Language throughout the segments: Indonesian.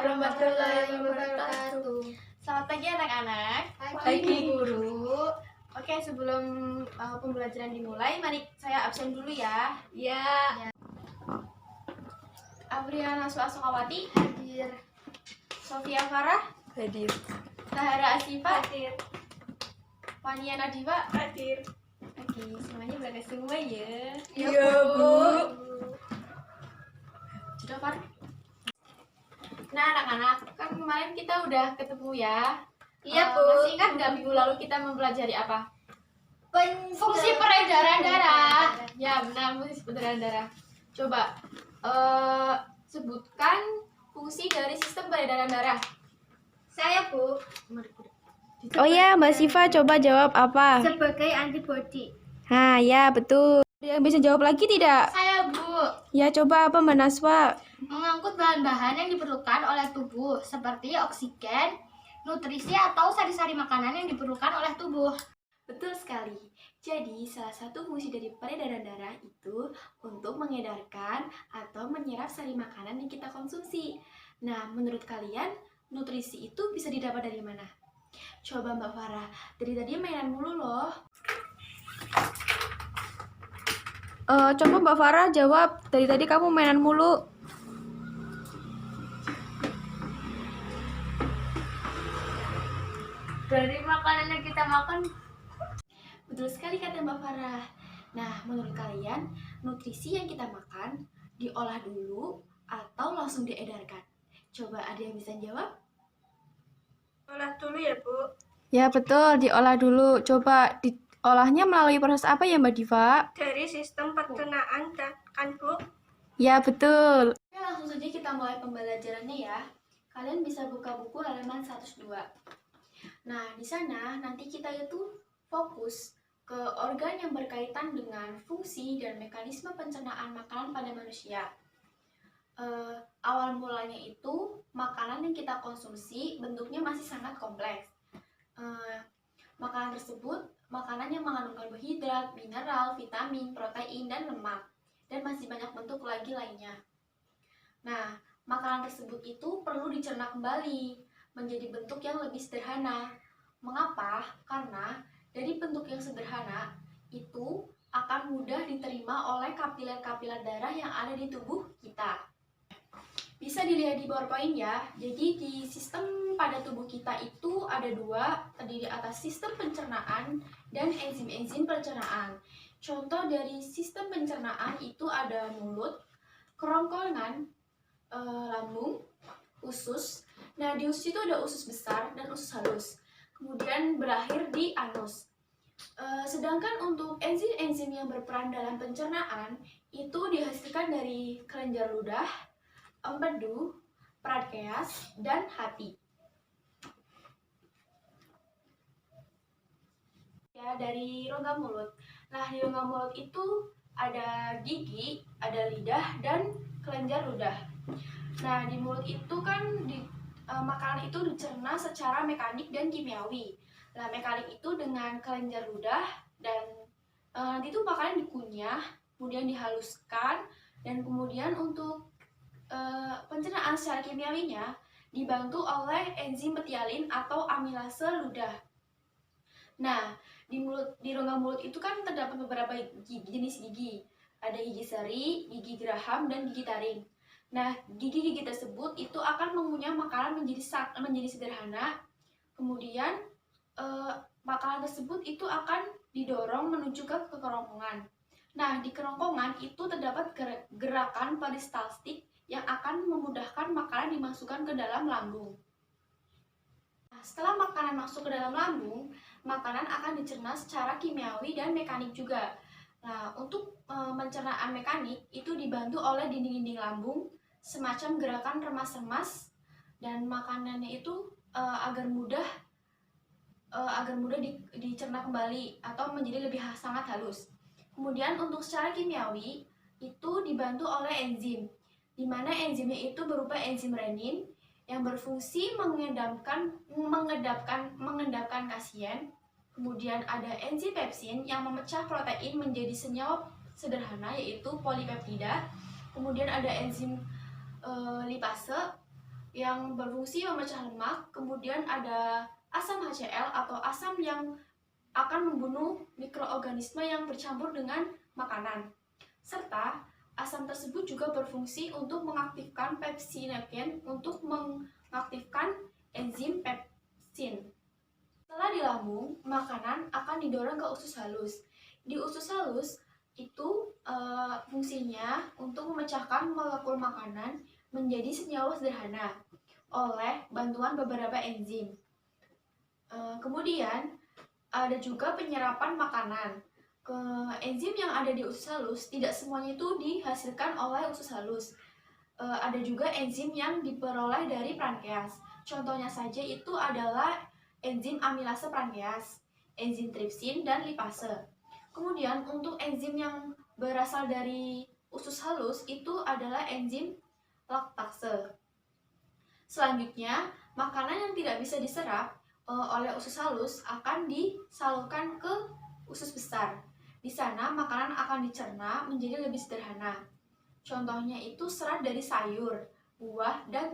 warahmatullahi wabarakatuh. Selamat pagi anak-anak. Pagi, guru. Oke, sebelum pembelajaran dimulai, mari saya absen dulu ya. Ya. Abriana Suasukawati Hadir. Sofia Farah Hadir. Tahara Asifa Hadir. Fania Nadifa. Hadir. Oke, semuanya berada semua ya. Iya, Bu. Sudah, Far? Nah, anak-anak, kan kemarin kita udah ketemu ya. Iya, Bu. Masih ingat nggak minggu lalu kita mempelajari apa? Fungsi peredaran darah. Ya, benar, fungsi peredaran darah. Coba sebutkan fungsi dari sistem peredaran darah. Saya, Bu, Oh ya, Mbak Siva coba jawab apa? sebagai antibodi. Nah, ya betul. Ada yang bisa jawab lagi tidak? Saya, Bu, Ya coba apa Mbak Naswa? mengangkut bahan-bahan yang diperlukan oleh tubuh seperti oksigen, nutrisi atau sari-sari makanan yang diperlukan oleh tubuh. Betul sekali. Jadi, salah satu fungsi dari peredaran darah itu untuk mengedarkan atau menyerap sari makanan yang kita konsumsi. Nah, menurut kalian, nutrisi itu bisa didapat dari mana? Coba Mbak Farah, dari tadi mainan mulu loh. Coba Mbak Farah jawab. Dari tadi kamu mainan mulu. Dari makanan yang kita makan, Betul sekali kata Mbak Farah. Nah, menurut kalian, nutrisi yang kita makan diolah dulu atau langsung diedarkan? Coba ada yang bisa jawab? olah dulu ya, Bu. Ya betul, diolah dulu. Coba diolahnya melalui proses apa ya Mbak Diva? Dari sistem pencernaan kan, Bu? Ya betul. Oke, langsung saja kita mulai pembelajarannya ya. Kalian bisa buka buku halaman 102. Nah, di sana nanti kita itu fokus ke organ yang berkaitan dengan fungsi dan mekanisme pencernaan makanan pada manusia. Awal mulanya itu makanan yang kita konsumsi bentuknya masih sangat kompleks. Makanan tersebut makanan yang mengandung karbohidrat, mineral, vitamin, protein, dan lemak, dan masih banyak bentuk lagi lainnya. Nah, makanan tersebut itu perlu dicerna kembali menjadi bentuk yang lebih sederhana. Mengapa? Karena dari bentuk yang sederhana itu akan mudah diterima oleh kapiler-kapiler darah yang ada di tubuh kita. Bisa dilihat di PowerPoint ya. Jadi di sistem pada tubuh kita itu ada dua, terdiri atas sistem pencernaan dan enzim-enzim pencernaan. Contoh dari sistem pencernaan itu ada mulut, kerongkongan, lambung, usus. Nah, di usus itu ada usus besar dan usus halus. Kemudian berakhir di anus. Sedangkan untuk enzim-enzim yang berperan dalam pencernaan itu dihasilkan dari kelenjar ludah, empedu, pankreas, dan hati. Ya, dari rongga mulut. Nah, di rongga mulut itu ada gigi, ada lidah, dan kelenjar ludah. Nah, di mulut itu kan makanan itu dicerna secara mekanik dan kimiawi. Nah, mekanik itu dengan kelenjar ludah dan nanti itu makanan dikunyah, kemudian dihaluskan, dan kemudian untuk pencernaan secara kimiawinya dibantu oleh enzim metialin atau amilase ludah. Nah, di rongga mulut itu kan terdapat beberapa jenis gigi. Ada gigi seri, gigi geraham, dan gigi taring. Nah, gigi-gigi tersebut itu akan mengunyah makanan menjadi sederhana. Kemudian makanan tersebut itu akan didorong menuju ke kerongkongan. Nah, di kerongkongan itu terdapat gerakan peristaltik yang akan memudahkan makanan dimasukkan ke dalam lambung. Nah, setelah makanan masuk ke dalam lambung, makanan akan dicerna secara kimiawi dan mekanik juga. Nah, untuk pencernaan mekanik itu dibantu oleh dinding-dinding lambung, semacam gerakan remas-remas, dan makanannya itu agar mudah dicerna kembali atau menjadi lebih sangat halus. Kemudian untuk secara kimiawi itu dibantu oleh enzim, di mana enzimnya itu berupa enzim renin yang berfungsi mengendapkan kasien. Kemudian ada enzim pepsin yang memecah protein menjadi senyawa sederhana yaitu polipeptida. Kemudian ada enzim lipase yang berfungsi memecah lemak, kemudian ada asam HCl atau asam yang akan membunuh mikroorganisme yang bercampur dengan makanan. Serta asam tersebut juga berfungsi untuk mengaktifkan pepsinogen untuk mengaktifkan enzim pepsin. Setelah di lambung, makanan akan didorong ke usus halus. Di usus halus itu fungsinya untuk memecahkan molekul makanan menjadi senyawa sederhana oleh bantuan beberapa enzim. Kemudian ada juga penyerapan makanan. Enzim yang ada di usus halus tidak semuanya itu dihasilkan oleh usus halus. Ada juga enzim yang diperoleh dari pankreas. Contohnya saja itu adalah enzim amilase pankreas, enzim tripsin, dan lipase. Kemudian untuk enzim yang berasal dari usus halus itu adalah enzim laktase. Selanjutnya, makanan yang tidak bisa diserap oleh usus halus akan disalurkan ke usus besar. Di sana makanan akan dicerna menjadi lebih sederhana. Contohnya itu serat dari sayur, buah, dan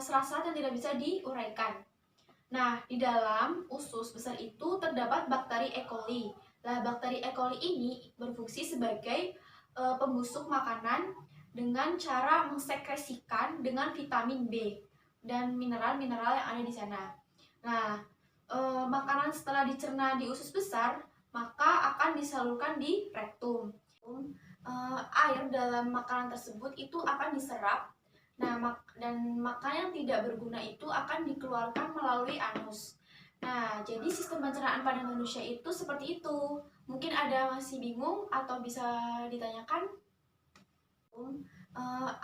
serat-serat yang tidak bisa diuraikan. Nah, di dalam usus besar itu terdapat bakteri E. coli. Nah, bakteri E. coli ini berfungsi sebagai pembusuk makanan dengan cara mengsekresikan dengan vitamin B dan mineral-mineral yang ada di sana. Nah, makanan setelah dicerna di usus besar, maka akan disalurkan di rektum. Air dalam makanan tersebut itu akan diserap. Nah, dan makanan yang tidak berguna itu akan dikeluarkan melalui anus. Nah, jadi sistem pencernaan pada manusia itu seperti itu. Mungkin ada masih bingung atau bisa ditanyakan?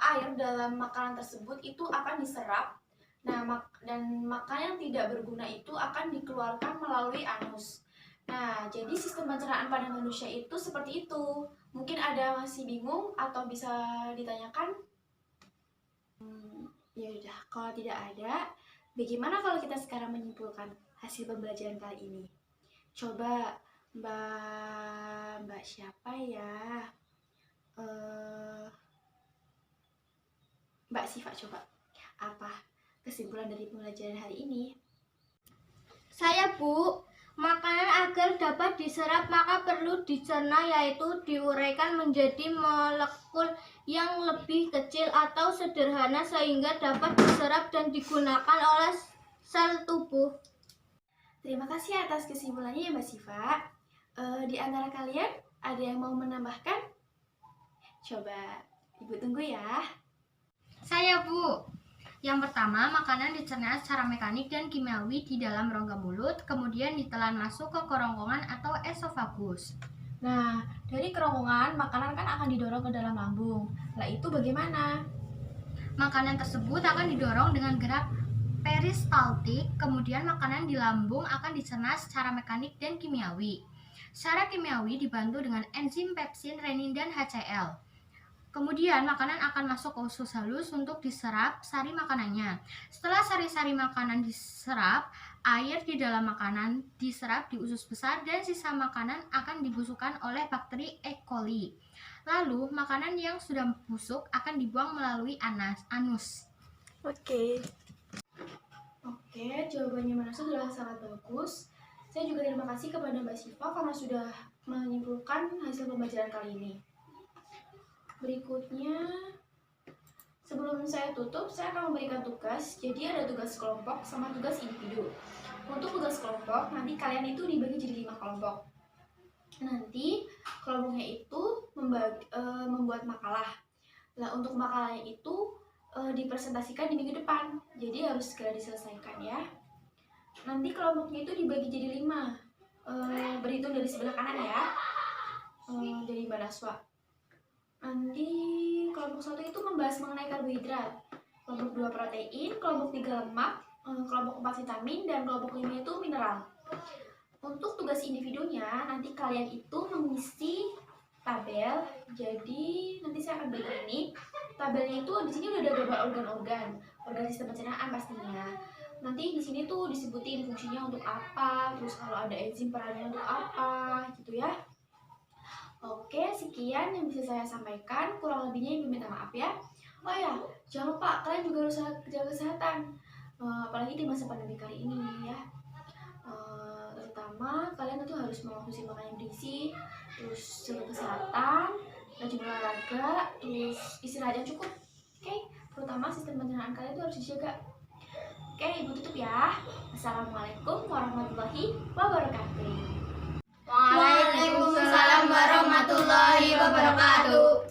Air dalam makanan tersebut itu akan diserap. Nah, dan makanan yang tidak berguna itu akan dikeluarkan melalui anus. Nah, jadi sistem pencernaan pada manusia itu seperti itu. Mungkin ada masih bingung atau bisa ditanyakan? Ya udah, kalau tidak ada, bagaimana kalau kita sekarang menyimpulkan hasil pembelajaran kali ini? Coba Mbak siapa ya? Mbak Siva, coba. Apa kesimpulan dari pembelajaran hari ini? Saya, Bu, makanan agar dapat diserap maka perlu dicerna, yaitu diuraikan menjadi molekul yang lebih kecil atau sederhana sehingga dapat diserap dan digunakan oleh sel tubuh. Terima kasih atas kesimpulannya ya Mbak Siva. Di antara kalian ada yang mau menambahkan? Coba Ibu tunggu ya. Saya, Bu. Yang pertama, makanan dicerna secara mekanik dan kimiawi di dalam rongga mulut, kemudian ditelan masuk ke kerongkongan atau esofagus. Nah, dari kerongkongan, makanan kan akan didorong ke dalam lambung. Lah itu bagaimana? Makanan tersebut akan didorong dengan gerak peristaltik, kemudian makanan di lambung akan dicerna secara mekanik dan kimiawi. Secara kimiawi dibantu dengan enzim pepsin, renin, dan HCl. Kemudian makanan akan masuk ke usus halus untuk diserap sari makanannya. Setelah sari-sari makanan diserap, air di dalam makanan diserap di usus besar dan sisa makanan akan dibusukkan oleh bakteri E. coli. Lalu, makanan yang sudah busuk akan dibuang melalui anus. Oke, jawabannya Mbak Nasa sudah sangat bagus. Saya juga terima kasih kepada Mbak Siva karena sudah menyimpulkan hasil pembelajaran kali ini. Berikutnya, sebelum saya tutup, saya akan memberikan tugas. Jadi ada tugas kelompok sama tugas individu. Untuk tugas kelompok, nanti kalian itu dibagi jadi 5 kelompok. Nanti kelompoknya itu membuat makalah. Nah, untuk makalahnya itu dipresentasikan di minggu depan. Jadi harus segera diselesaikan ya. Nanti kelompoknya itu dibagi jadi 5. Berhitung dari sebelah kanan ya. Dari Mbak Naswa. Nanti kelompok 1 itu membahas mengenai karbohidrat, kelompok 2 protein, kelompok 3 lemak, kelompok 4 vitamin, dan kelompok 5 itu mineral. Untuk tugas individunya, nanti kalian itu mengisi tabel. Jadi nanti saya akan bagi ini. Tabelnya itu di sini udah ada gambar organ sistem pencernaan pastinya. Nanti di sini tuh disebutin fungsinya untuk apa, terus kalau ada enzim perannya untuk apa, gitu ya. Oke, sekian yang bisa saya sampaikan. Kurang lebihnya Ibu minta maaf ya. Oh ya, jangan lupa kalian juga harus jaga kesehatan, apalagi di masa pandemi kali ini ya. Terutama kalian itu harus mengonsumsi makanan yang bergizi, terus jaga kesehatan, rajin olahraga, terus istirahat yang cukup. Oke, terutama sistem pencernaan kalian itu harus dijaga. Oke, ibu tutup ya. Assalamualaikum warahmatullahi wabarakatuh. Waalaikumsalam warahmatullahi wabarakatuh.